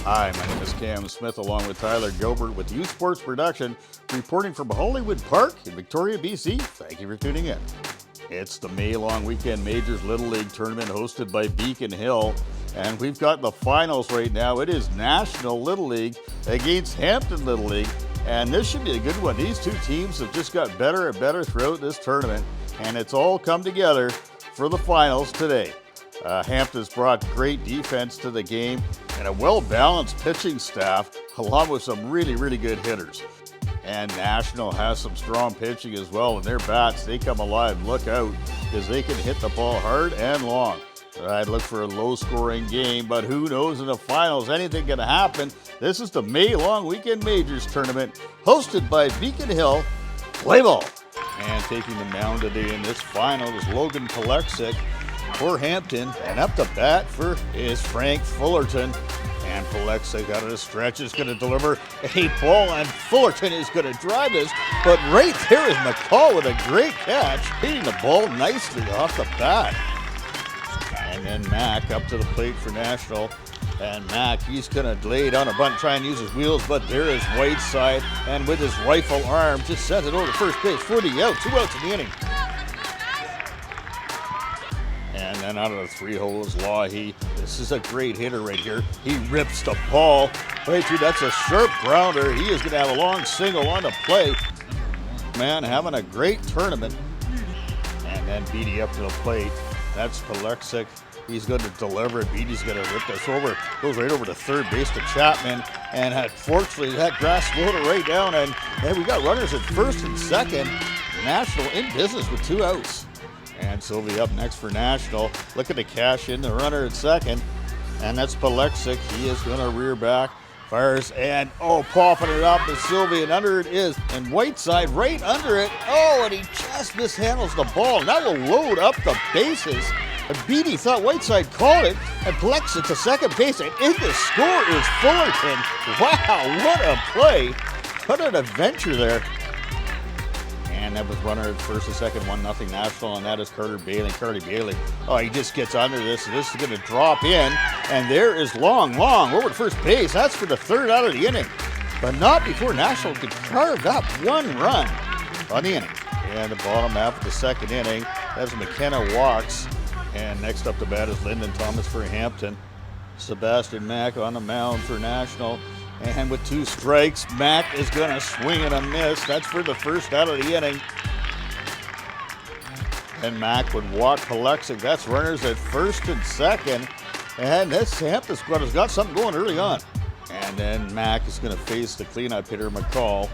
Hi, my name is Cam Smith along with Tyler Gilbert with Youth Sports Production, reporting from Hollywood Park in Victoria, BC. Thank you for tuning in. It's the May Long Weekend Majors Little League Tournament hosted by Beacon Hill, and we've got the finals right now. It is National Little League against Hampton Little League, and this should be a good one. These two teams have just got better and better throughout this tournament, and it's all come together for the finals today. Hampton's brought great defense to the game and a well-balanced pitching staff along with some really good hitters. And National has some strong pitching as well, and their bats, they come alive. Look out, because they can hit the ball hard and long. I'd look for a low-scoring game, but who knows in the finals, anything can happen. This is the May Long Weekend Majors Tournament hosted by Beacon Hill. Play ball! And taking the mound today in this final is Logan Palexic for Hampton, and up to bat for is Frank Fullerton. And Palexic out of the stretch is going to deliver a ball, and Fullerton is going to drive this, but right there is McCall with a great catch, hitting the ball nicely off the bat. And then Mack up to the plate for National, and Mack, he's going to lay down a bunt, try and use his wheels, but there is Whiteside, and with his rifle arm, just sends it over to first base, 40 out, 2 outs in the inning. And then out of the 3 holes, Lahi. This is a great hitter right here. He rips the ball right through. That's a sharp grounder. He is going to have a long single on the plate. Man, having a great tournament. And then Beatty up to the plate. That's Palexic. He's going to deliver it. Beatty's going to rip this over. Goes right over to third base to Chapman. And unfortunately, that grass floated right down. And we got runners at first and second. National in business with 2 outs. And Sylvie up next for National. Looking to cash in the runner at second. And that's Palexic. He is going to rear back. Fires and, popping it up to Sylvie. And under it is. And Whiteside right under it. And he just mishandles the ball. And that will load up the bases. And Beatty thought Whiteside called it. And Palexic to second base. And in the score is Fullerton. Wow, what a play. What an adventure there. And that was runner at first and second, 1-0 National, and that is Carter Bailey. He just gets under this. This is going to drop in, and there is Long over to first base. That's for the 3rd out of the inning, but not before National could carve up 1 run on the inning. And the bottom half of the 2nd inning, as McKenna walks, and next up to bat is Lyndon Thomas for Hampton. Sebastian Mack on the mound for National. And with 2 strikes, Mack is going to swing and a miss. That's for the 1st out of the inning. And Mack would walk Palexic. That's runners at first and second. And this Hampton squad has got something going early on. And then Mack is going to face the cleanup hitter, McCall.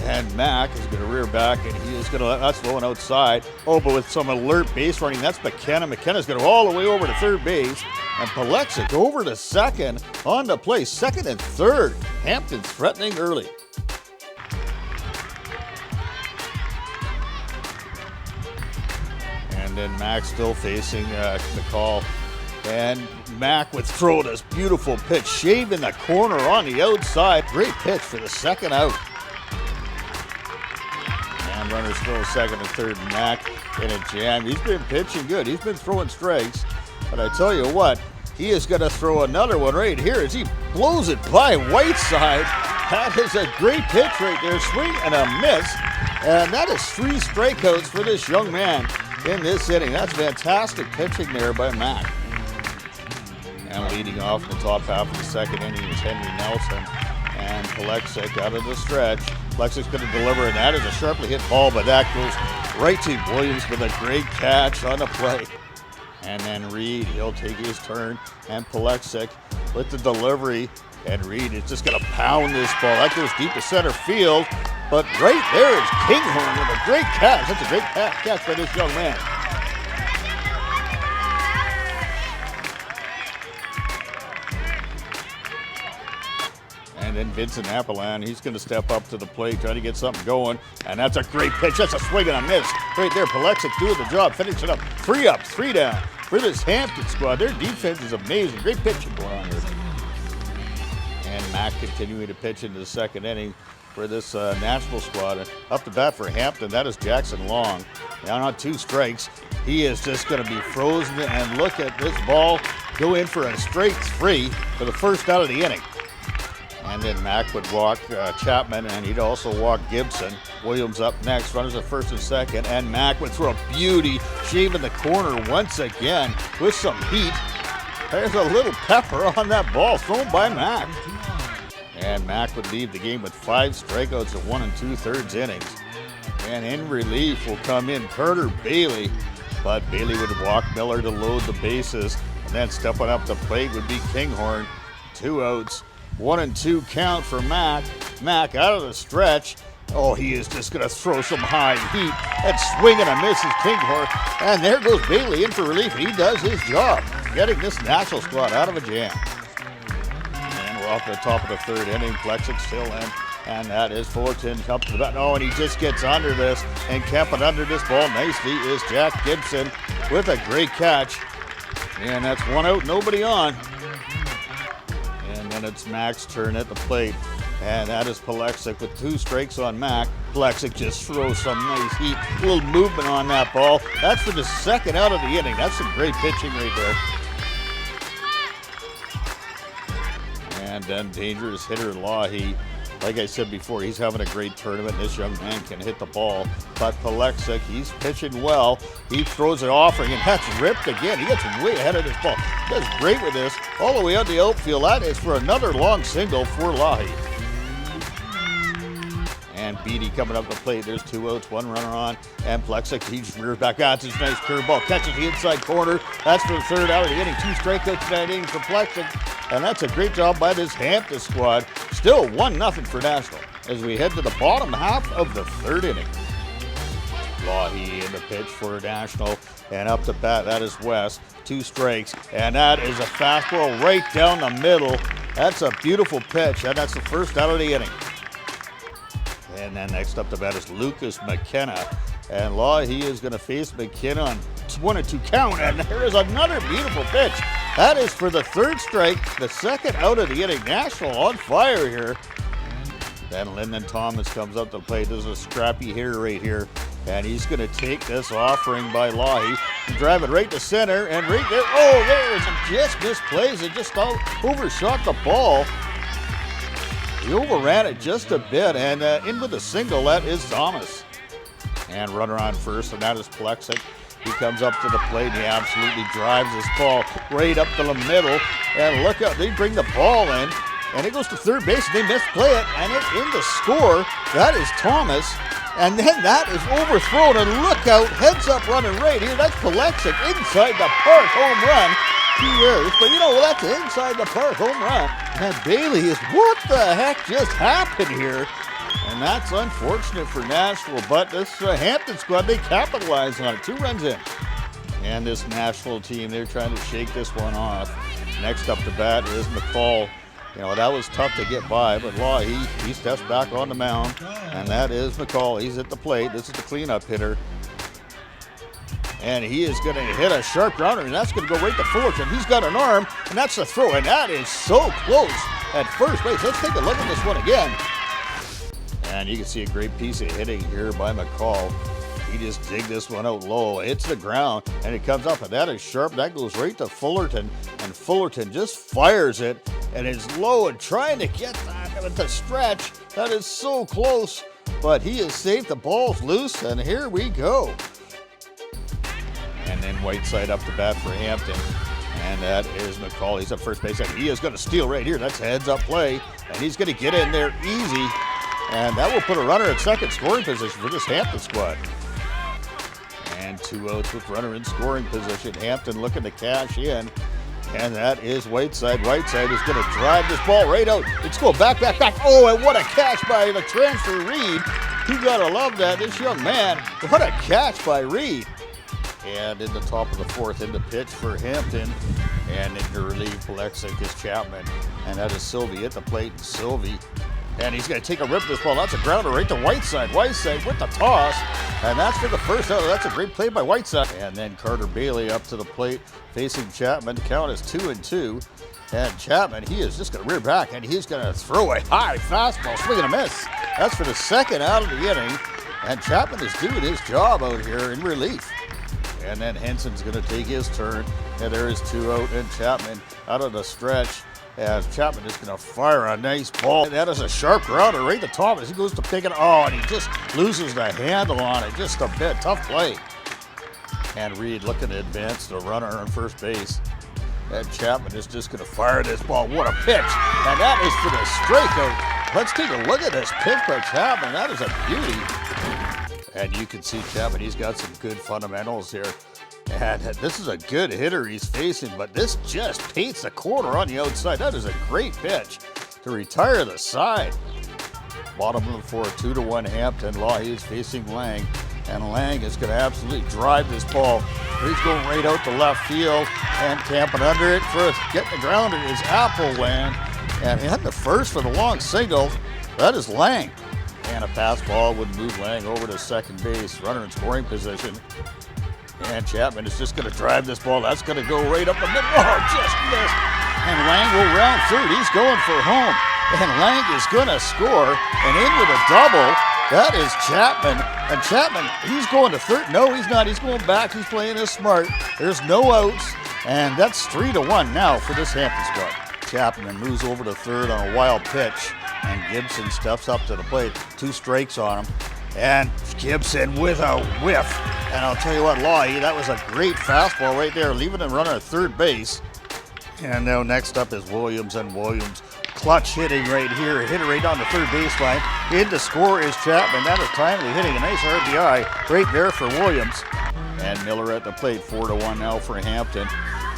And Mack is going to rear back, and he is going to, that's going outside. But with some alert base running, that's McKenna. McKenna's going to go all the way over to third base. And Palexic over to second on the play, 2nd and 3rd. Hampton threatening early. And then Mack still facing McCall. And Mack would throw this beautiful pitch, shaving the corner on the outside. Great pitch for the 2nd out. And runners still 2nd and 3rd. Mack in a jam. He's been pitching good. He's been throwing strikes. But I tell you what, he is going to throw another one right here as he blows it by Whiteside. That is a great pitch right there. Swing and a miss. And that is 3 strikeouts for this young man in this inning. That's fantastic pitching there by Mack. And leading off in the top half of the 2nd inning is Henry Nelson. And Palexic out of the stretch. Palexic's going to deliver, and that is a sharply hit ball, but that goes right to Williams with a great catch on the play. And then Reed, he'll take his turn, and Palexic with the delivery, and Reed is just going to pound this ball. That goes deep to center field, but right there is Kinghorn with a great catch. That's a great catch by this young man. And then Vincent Apollon, he's going to step up to the plate, try to get something going. And that's a great pitch. That's a swing and a miss. Right there, Palexic doing the job, finishing up. 3 up, 3 down for this Hampton squad. Their defense is amazing. Great pitching going on here. And Mack continuing to pitch into the 2nd inning for this National squad. Up to bat for Hampton, that is Jackson Long. Now on 2 strikes. He is just going to be frozen. And look at this ball go in for a straight 3 for the first out of the inning. And then Mac would walk Chapman, and he'd also walk Gibson. Williams up next, runners at first and second, and Mac would throw a beauty, shaving the corner once again with some heat. There's a little pepper on that ball thrown by Mac. And Mac would leave the game with 5 strikeouts in 1 2/3 innings. And in relief will come in Carter Bailey, but Bailey would walk Miller to load the bases, and then stepping up the plate would be Kinghorn. 2 outs, 1 2 count for Mac. Mac out of the stretch. Oh, he is just going to throw some high heat and swing and a miss is Kinghorn. And there goes Bailey in for relief. He does his job, getting this National squad out of a jam. And we're off to the top of the 3rd inning. Plexic still in. And that is Fullerton up to the bat. Oh, and he just gets under this and kept it under this ball nicely is Jack Gibson with a great catch. And that's 1 out, nobody on. And then it's Mac's turn at the plate. And that is Plexic with 2 strikes on Mac. Plexic just throws some nice heat. A little movement on that ball. That's for the 2nd out of the inning. That's some great pitching right there. And then dangerous hitter Lahi. Like I said before, he's having a great tournament. This young man can hit the ball. But Plexic, he's pitching well. He throws it offering, and that's ripped again. He gets way ahead of this ball. He does great with this. All the way out the outfield. That is for another long single for Lahi. And Beatty coming up the plate. There's 2 outs, 1 runner on. And Plexic, he's rears back. That's his nice curveball. Catches the inside corner. That's for the 3rd out of the inning. 2 strikeouts in that inning for Plexic. And that's a great job by this Hampton squad. Still 1-0 for National as we head to the bottom half of the 3rd inning. Lahi in the pitch for National. And up to bat, that is West. 2 strikes. And that is a fastball right down the middle. That's a beautiful pitch. And that's the 1st out of the inning. And then next up to bat is Lucas McKenna. And Lahi is going to face McKenna on 1 2 count. And there is another beautiful pitch. That is for the 3rd strike, the 2nd out of the inning. National on fire here. Then Lyndon Thomas comes up to the plate. This is a scrappy hitter right here. And he's going to take this offering by Lahi and drive it right to center. And right there, oh, there is a just misplays. It just overshot the ball. He overran it just a bit, and in with a single, that is Thomas. And runner on first, and that is Plexic. He comes up to the plate, and he absolutely drives this ball right up to the middle. And look out, they bring the ball in, and it goes to 3rd base, and they misplay it, and it's in the score. That is Thomas. And then that is overthrown, and look out, heads up running right here. That's Plexic inside the park, home run. 2 years, but you know, well, that's inside the park home run. And Bailey is, what the heck just happened here? And that's unfortunate for Nashville, but this Hampton squad, they capitalize on it. 2 runs in. And this Nashville team, they're trying to shake this one off. Next up to bat is McCall. You know, that was tough to get by, but Lahi, he steps back on the mound, and that is McCall. He's at the plate. This is the cleanup hitter. And he is going to hit a sharp grounder, and that's going to go right to Fullerton. He's got an arm, and that's the throw, and that is so close at first base. Let's take a look at this one again. And you can see a great piece of hitting here by McCall. He just digged this one out low. It's the ground, and it comes up, and that is sharp. That goes right to Fullerton, and Fullerton just fires it, and is low and trying to get that with the stretch. That is so close, but he is safe. The ball's loose, and here we go. And then Whiteside up the bat for Hampton. And that is McCall. He's at first base. And he is going to steal right here. That's a heads-up play. And he's going to get in there easy. And that will put a runner at second scoring position for this Hampton squad. And 2 outs with runner in scoring position. Hampton looking to cash in. And that is Whiteside. Whiteside is going to drive this ball right out. It's going back. Oh, and what a catch by the transfer Reed. You got to love that. This young man. What a catch by Reed. And in the top of the 4th in the pitch for Hampton. And in the relief, Plexic is Chapman. And that is Sylvie at the plate. Sylvie. And he's going to take a rip of this ball. That's a grounder right to Whiteside. Whiteside with the toss. And that's for the 1st out. That's a great play by Whiteside. And then Carter Bailey up to the plate facing Chapman. The count is 2-2. And Chapman, he is just going to rear back. And he's going to throw a high fastball. Swing and a miss. That's for the 2nd out of the inning. And Chapman is doing his job out here in relief. And then Henson's going to take his turn. And there is 2 out, and Chapman out of the stretch. As Chapman is going to fire a nice ball. And that is a sharp grounder right to Thomas. He goes to pick it. Oh, and he just loses the handle on it. Just a bit. Tough play. And Reed looking to advance the runner on first base. And Chapman is just going to fire this ball. What a pitch. And that is for the strikeout. Let's take a look at this pitch by Chapman. That is a beauty. And you can see Chapman, he's got some good fundamentals here. And this is a good hitter he's facing, but this just paints the corner on the outside. That is a great pitch to retire the side. Bottom of the 4th, 2-1 Hampton. Loughy is facing Lang, and Lang is going to absolutely drive this ball. He's going right out to left field, and camping under it for getting the grounder is Appleland. And hitting the first for the long single, that is Lang. And a pass ball would move Lang over to second base, runner in scoring position. And Chapman is just going to drive this ball. That's going to go right up the middle. Oh, just missed. And Lang will round third. He's going for home. And Lang is going to score. And in with a double. That is Chapman. And Chapman, he's going to third. No, he's not. He's going back. He's playing this smart. There's no outs. And that's 3-1 now for this Hampton squad. Chapman moves over to third on a wild pitch. And Gibson steps up to the plate. 2 strikes on him. And Gibson with a whiff. And I'll tell you what, Loughy, that was a great fastball right there, leaving the runner at third base. And now next up is Williams, and Williams clutch hitting right here, hit it right on the third baseline. In to score is Chapman. That is timely hitting, a nice RBI right there for Williams. And Miller at the plate, 4-1 now for Hampton.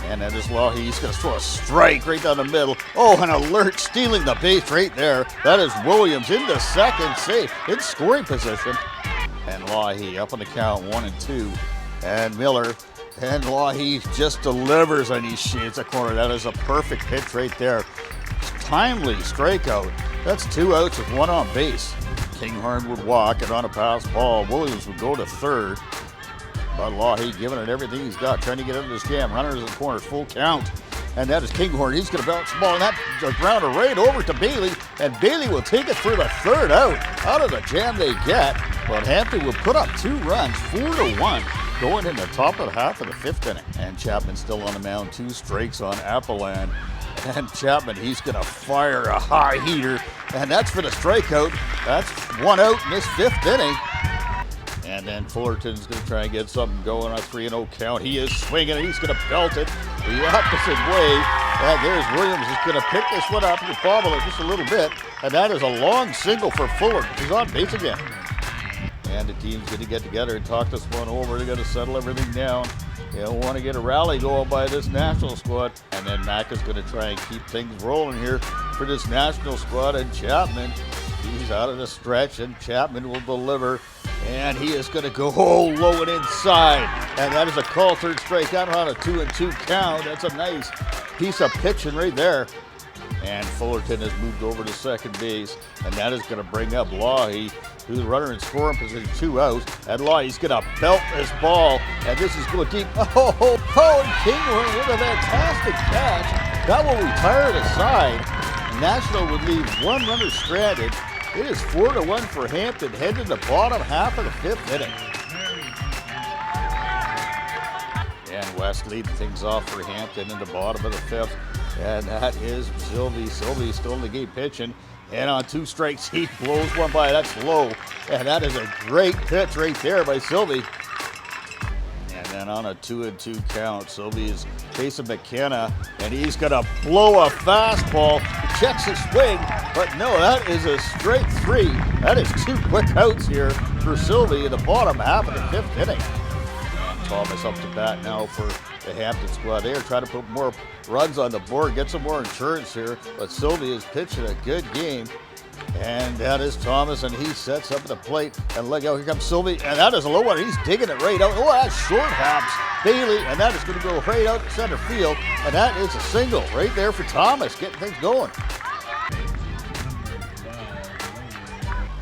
And that is Loughy. He's going to throw a strike right down the middle. Oh, an alert, stealing the base right there. That is Williams into second, safe, in scoring position. And Loughy up on the count, 1-2. And Miller, and Loughy just delivers on these shades of corner. That is a perfect pitch right there. Timely strikeout. That's 2 outs with 1 on base. Kinghorn would walk it on a pass ball. Williams would go to third. But Loughy giving it everything he's got, trying to get into this jam. Runners in the corner, full count. And that is Kinghorn. He's going to bounce the ball, and that's a grounder right over to Bailey. And Bailey will take it for the third out. Out of the jam they get. But Hampton will put up 2 runs, 4-1, going in the top of the half of the 5th inning. And Chapman still on the mound, 2 strikes on Appleland. And Chapman, he's going to fire a high heater. And that's for the strikeout. That's 1 out in this 5th inning. And then Fullerton's going to try and get something going on a 3-0 count. He is swinging it. He's going to belt it the opposite way. And there's Williams. He's going to pick this one up and bobble it just a little bit. And that is a long single for Fullerton. He's on base again. And the team's going to get together and talk this one over. They're going to settle everything down. They don't want to get a rally going by this national squad. And then Mack is going to try and keep things rolling here for this national squad. And Chapman, he's out of the stretch, and Chapman will deliver. And he is going to go low and inside. And that is a call, third strikeout on a 2-2 count. That's a nice piece of pitching right there. And Fullerton has moved over to second base. And that is going to bring up Loughy, who's the runner in scoring position, 2 outs. And Loughy's going to belt this ball. And this is going deep. Oh, and Kinghorn with a fantastic catch. That will retire the side. National would leave 1 runner stranded. It is 4-1 for Hampton, heading to the bottom half of the 5th inning. And West leading things off for Hampton in the bottom of the 5th. And that is Sylvie. Sylvie still in the game pitching. And on 2 strikes, he blows one by. That's low. And that is a great pitch right there by Sylvie. And then on a 2-2 count, Sylvie is facing McKenna. And he's going to blow a fastball. He checks his swing. But no, that is a straight 3. That is 2 quick outs here for Sylvie in the bottom half of the 5th inning. And Thomas up to bat now for the Hampton squad. They are trying to put more runs on the board, get some more insurance here. But Sylvie is pitching a good game. And that is Thomas, and he sets up at the plate. And look out, here comes Sylvie. And that is a low one. He's digging it right out. Oh, that's short hops Bailey. And that is going to go right out to center field. And that is a single right there for Thomas, getting things going.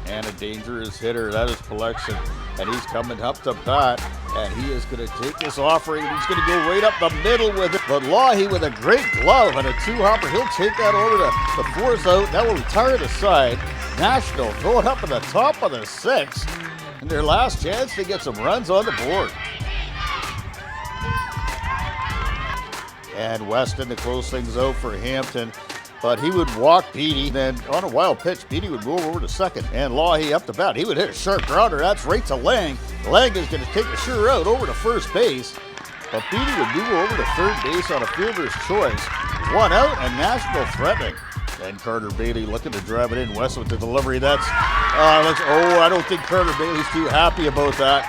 And a dangerous hitter, that is Pelexian. And he's coming up to bat, and he is going to take this offering, and he's going to go right up the middle with it. But Loughy with a great glove and a 2-hopper, he'll take that over to the 4th out. That will retire the side. National going up in the top of the 6th, and their last chance to get some runs on the board. And Weston to close things out for Hampton. But he would walk Beatty, then on a wild pitch, Beatty would move over to second, and Loughy up the bat. He would hit a sharp grounder. That's right to Lang. Lang is going to take a sure route over to first base, but Beatty would move over to third base on a fielder's choice. 1 out and Nashville threatening. And Carter Bailey looking to drive it in. West with the delivery. I don't think Carter Bailey's too happy about that.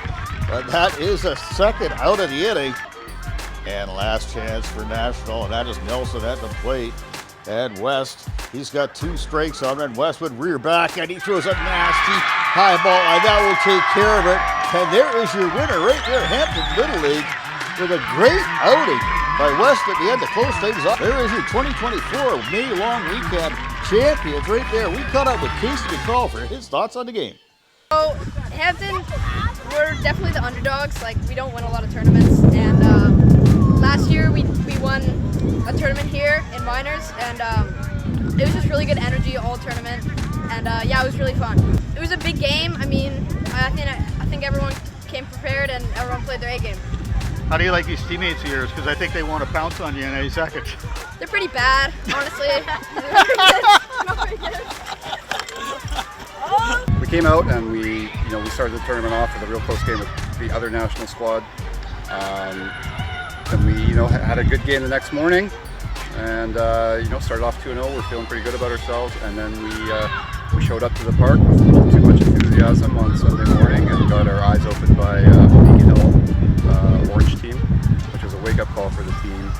But that is a second out of the inning. And last chance for Nashville, and that is Nelson at the plate. And West, he's got 2 strikes on him, and West would rear back, and he throws a nasty high ball, and that will take care of it. And there is your winner right there, Hampton Little League, with a great outing by West at the end to close things up. There is your 2024 May Long Weekend champions right there. We caught up with Casey McCall for his thoughts on the game. So Hampton, we're definitely the underdogs. Like, we don't win a lot of tournaments, and last year we won a tournament here in minors, and it was just really good energy all tournament, and yeah, it was really fun. It was a big game. I mean, I think everyone came prepared and everyone played their A game. How do you like these teammates of yours? Because I think they want to pounce on you in any second. They're pretty bad, honestly. We came out and we started the tournament off with a real close game with the other national squad. And we, had a good game the next morning, and started off 2-0. We're feeling pretty good about ourselves, and then we showed up to the park with a little too much enthusiasm on Sunday morning, and got our eyes opened by Beacon Hill Orange team, which was a wake-up call for the team.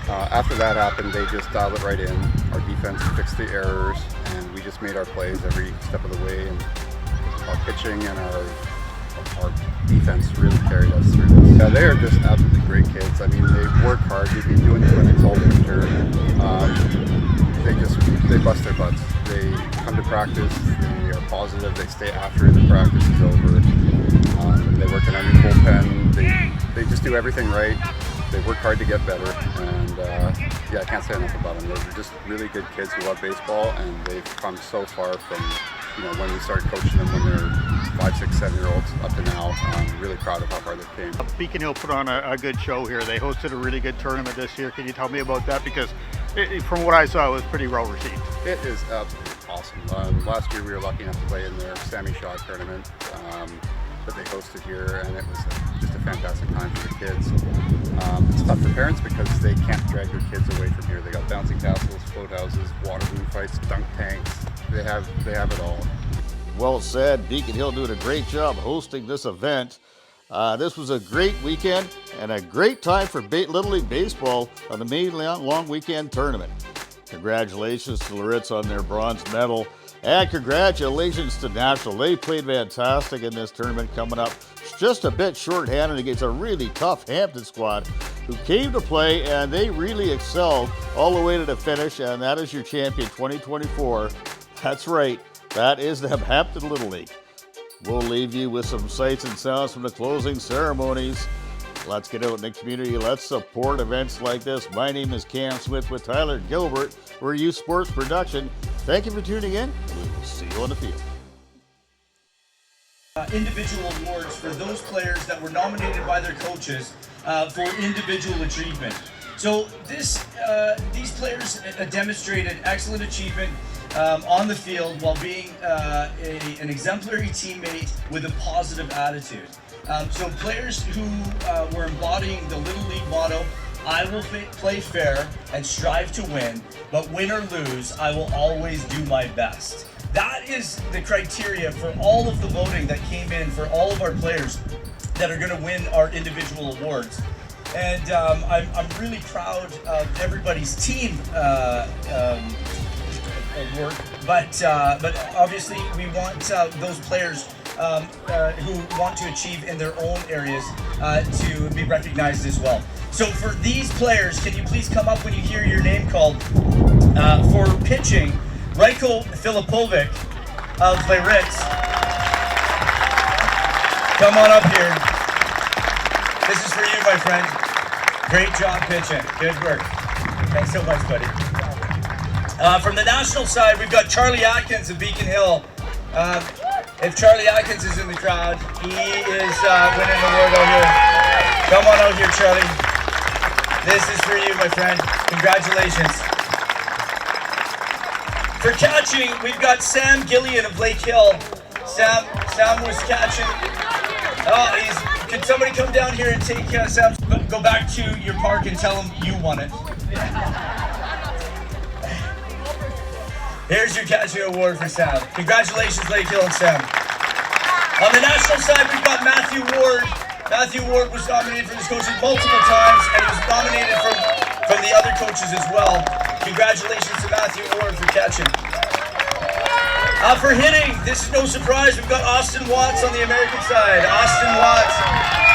After that happened, they just dialed it right in. Our defense fixed the errors, and we just made our plays every step of the way. And our pitching and our defense really carried us through this. Yeah, they are just absolutely great kids. I mean, they work hard. They've been doing clinics all winter. They bust their butts. They come to practice. They are positive. They stay after the practice is over. They work in our new bullpen. They just do everything right. They work hard to get better, and yeah, I can't say enough about them. They're just really good kids who love baseball, and they've come so far from when we started coaching them when they're 5, 6, 7-year-olds up to now. I'm really proud of how far they came. Beacon Hill put on a good show here. They hosted a really good tournament this year. Can you tell me about that? Because from what I saw, it was pretty well received. It is absolutely awesome. Last year we were lucky enough to play in their Sammy Shaw tournament that they hosted here, and it was just a fantastic time for the kids. It's tough for parents because they can't drag their kids away from here. They got bouncing castles, float houses, water balloon fights, dunk tanks. They have it all. Well said. Beacon Hill doing a great job hosting this event. This was a great weekend and a great time for Little League Baseball on the May Long Weekend Tournament. Congratulations to Loritz on their bronze medal, and congratulations to Nashville. They played fantastic in this tournament coming up. Just a bit short-handed against a really tough Hampton squad who came to play, and they really excelled all the way to the finish, and that is your champion 2024. That's right. That is the Hampton Little League. We'll leave you with some sights and sounds from the closing ceremonies. Let's get out in the community. Let's support events like this. My name is Cam Smith with Tyler Gilbert. We're Youth Sports Production. Thank you for tuning in. We will see you on the field. Individual awards for those players that were nominated by their coaches for individual achievement. So these players demonstrated excellent achievement on the field while being an exemplary teammate with a positive attitude. So players who were embodying the Little League motto, I will play fair and strive to win, but win or lose, I will always do my best. That is the criteria for all of the voting that came in for all of our players that are going to win our individual awards. And I'm really proud of everybody's team work, but obviously we want those players who want to achieve in their own areas to be recognized as well. So for these players, can you please come up when you hear your name called? For pitching, Rajko Filipovic of Loritz. Come on up here. This is for you, my friend. Great job pitching. Good work. Thanks so much, buddy. From the national side, we've got Charlie Atkins of Beacon Hill. If Charlie Atkins is in the crowd, he is winning the award out here. Come on out here, Charlie. This is for you, my friend. Congratulations. For catching, we've got Sam Gillian of Lake Hill. Sam was catching. Oh, can somebody come down here and take Sam? Go back to your park and tell him you won it. Here's your catching award for Sam. Congratulations, Lake Hill and Sam. On the national side, we've got Matthew Ward. Matthew Ward was nominated for his coaches multiple times, and he was nominated from the other coaches as well. Congratulations to Matthew Ward for catching. For hitting, this is no surprise, we've got Austin Watts on the American side. Austin Watts,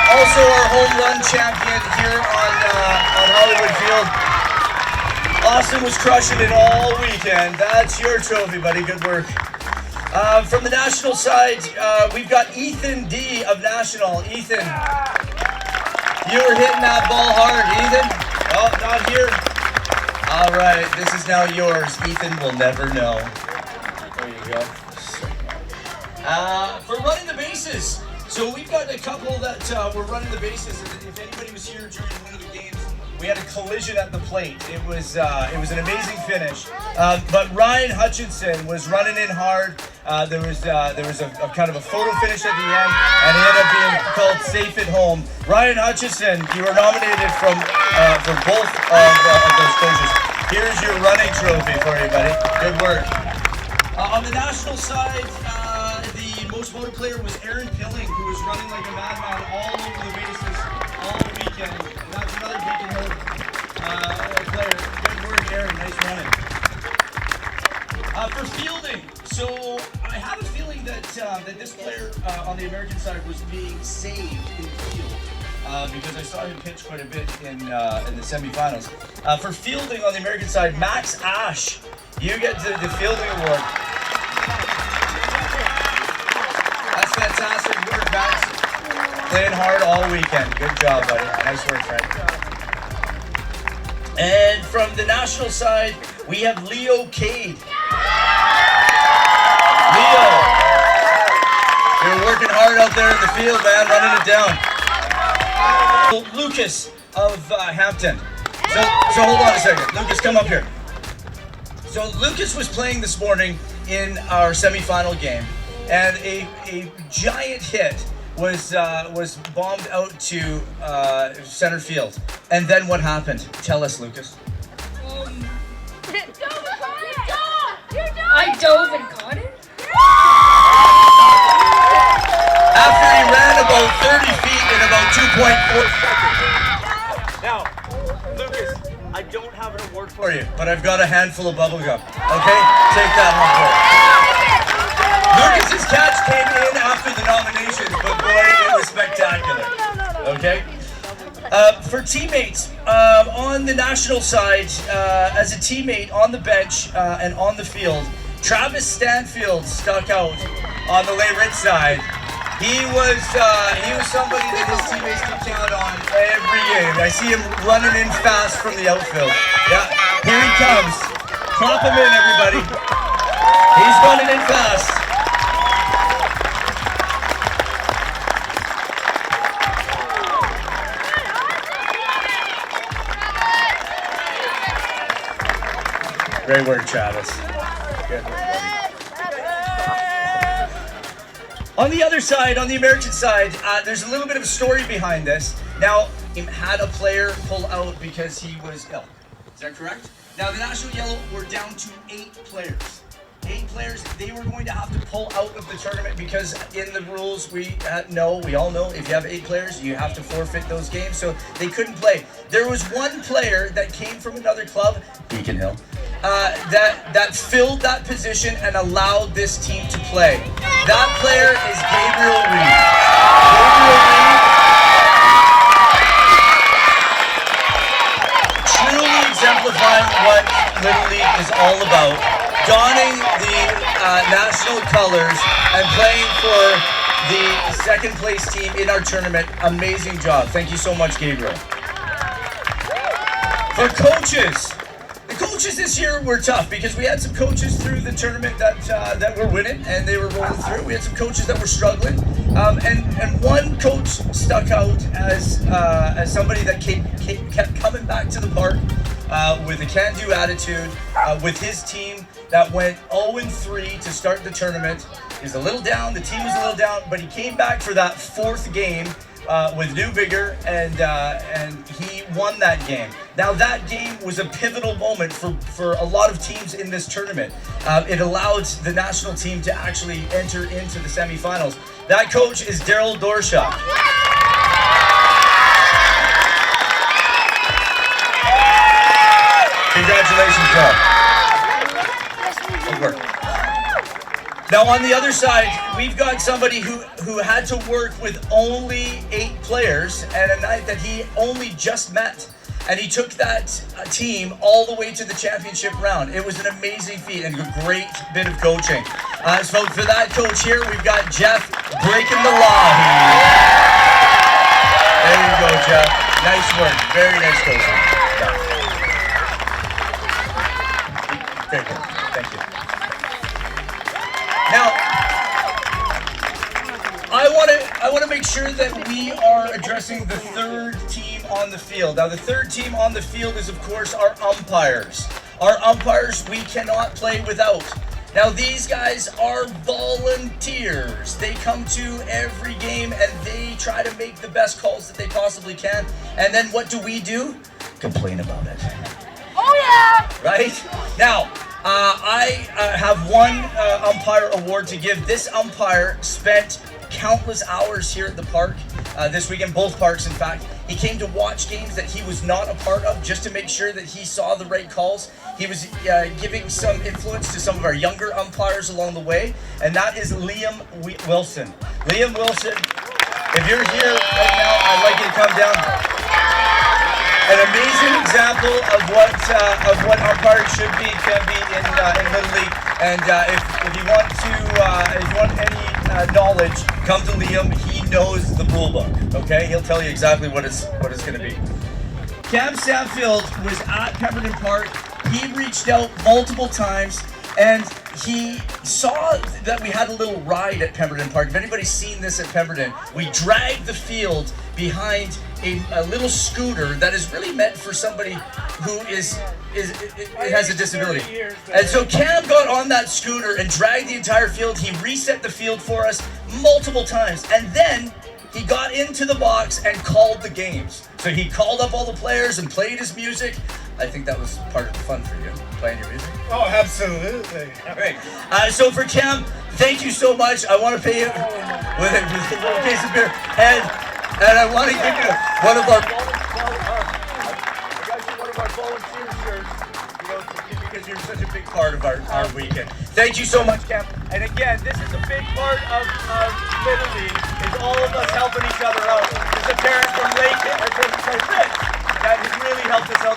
also our home run champion here on Hollywood Field. Austin was crushing it all weekend. That's your trophy, buddy. Good work. From the national side, we've got Ethan D of National. Ethan, you were hitting that ball hard. Ethan? Oh, not here. All right, this is now yours. Ethan will never know. There you go. For running the bases, so we've got a couple that were running the bases. If anybody was here during one of the games, we had a collision at the plate. It was an amazing finish. But Ryan Hutchinson was running in hard. There was a kind of a photo finish at the end, and he ended up being called safe at home. Ryan Hutchinson, you were nominated for both of those coaches. Here's your running trophy for you, buddy. Good work. On the national side, the most voted player was Aaron Pilling, who was running like a madman all over the bases all weekend. And that's another Beacon Hill player. Good work, Aaron. Nice running. For fielding, so I have a feeling that this player on the American side was being saved in the field because I saw him pitch quite a bit in the semifinals. For fielding on the American side, Max Ash, you get the fielding award. That's fantastic work, Max. Playing hard all weekend. Good job, buddy. Nice work, friend. And from the national side, we have Leo Cade. Leo, you're working hard out there in the field, man, running it down. Lucas of Hampton. So hold on a second. Lucas, come up here. So Lucas was playing this morning in our semifinal game, and a giant hit was bombed out to center field. And then what happened? Tell us, Lucas. I dove and caught it. After he ran about 30 feet in about 2.4 seconds. Now, Lucas, I don't have an award for you, but I've got a handful of bubble gum. Okay? Take that one for you. Lucas's catch came in after the nominations, but boy, it was spectacular. Okay? For teammates, on the national side, as a teammate on the bench and on the field, Travis Stanfield stuck out on the Lay-Rit side. He was somebody that his teammates could count on every game. I see him running in fast from the outfield. Yeah, here he comes. Clap him in, everybody. He's running in fast. Great work, Travis. Good work, buddy. On the other side, on the American side, there's a little bit of a story behind this. Now, he had a player pull out because he was ill. Is that correct? Now, the National Yellow were down to 8 players. 8 players, they were going to have to pull out of the tournament because in the rules, we all know if you have 8 players, you have to forfeit those games, so they couldn't play. There was one player that came from another club, Beacon Hill, that filled that position and allowed this team to play. That player is Gabriel Reed. Gabriel Reed, truly exemplifying what Little League is all about. Donning the national colors and playing for the second place team in our tournament. Amazing job. Thank you so much, Gabriel. For coaches, the coaches coaches this year were tough because we had some coaches through the tournament that were winning and they were rolling through. We had some coaches that were struggling, and one coach stuck out as somebody that kept coming back to the park with a can-do attitude, with his team that went 0-3 to start the tournament. He was a little down, the team was a little down, but he came back for that fourth game with new vigor, and he won that game. Now that game was a pivotal moment for a lot of teams in this tournament. It allowed the national team to actually enter into the semifinals. That coach is Daryl Dorshaw. Congratulations, Joe. Good work. Now on the other side, we've got somebody who had to work with only 8 players and a night that he only just met. And he took that team all the way to the championship round. It was an amazing feat and a great bit of coaching. So for that coach here, we've got Jeff breaking the law here. There you go, Jeff. Nice work. Very nice coaching. Very good. Thank you. Now, I want to make sure that we are addressing the third team on the field. Now, the third team on the field is, of course, our umpires. Our umpires we cannot play without. Now, these guys are volunteers. They come to every game and they try to make the best calls that they possibly can. And then what do? Complain about it. Oh yeah! Right? Now, I have one umpire award to give. This umpire spent countless hours here at the park this weekend, both parks in fact. He came to watch games that he was not a part of just to make sure that he saw the right calls. He was giving some influence to some of our younger umpires along the way, and that is Liam Wilson. Liam Wilson, if you're here right now, I'd like you to come down. An amazing example of what umpires should be, can be in Little League. And if you want any knowledge, come to Liam. He knows the rule book. Okay, he'll tell you exactly what it's going to be. Cam Stanfield was at Pemberton Park. He reached out multiple times, and he saw that we had a little ride at Pemberton Park. If anybody's seen this at Pemberton, we dragged the field behind a little scooter that is really meant for somebody who has a disability. And so Cam got on that scooter and dragged the entire field. He reset the field for us multiple times, and then he got into the box and called the games. So he called up all the players and played his music. I think that was part of the fun for you, playing your music. Oh, absolutely. Great. So for Cam, thank you so much. I want to pay you with a little case of beer. And I want to give you one of our volunteer shirts, because you're such a big part of our weekend. Thank you so much, Cam. And again, this is a big part of Little League, is all of us helping each other out. There's a parent from Lake, from Fritz, that has really helped us out.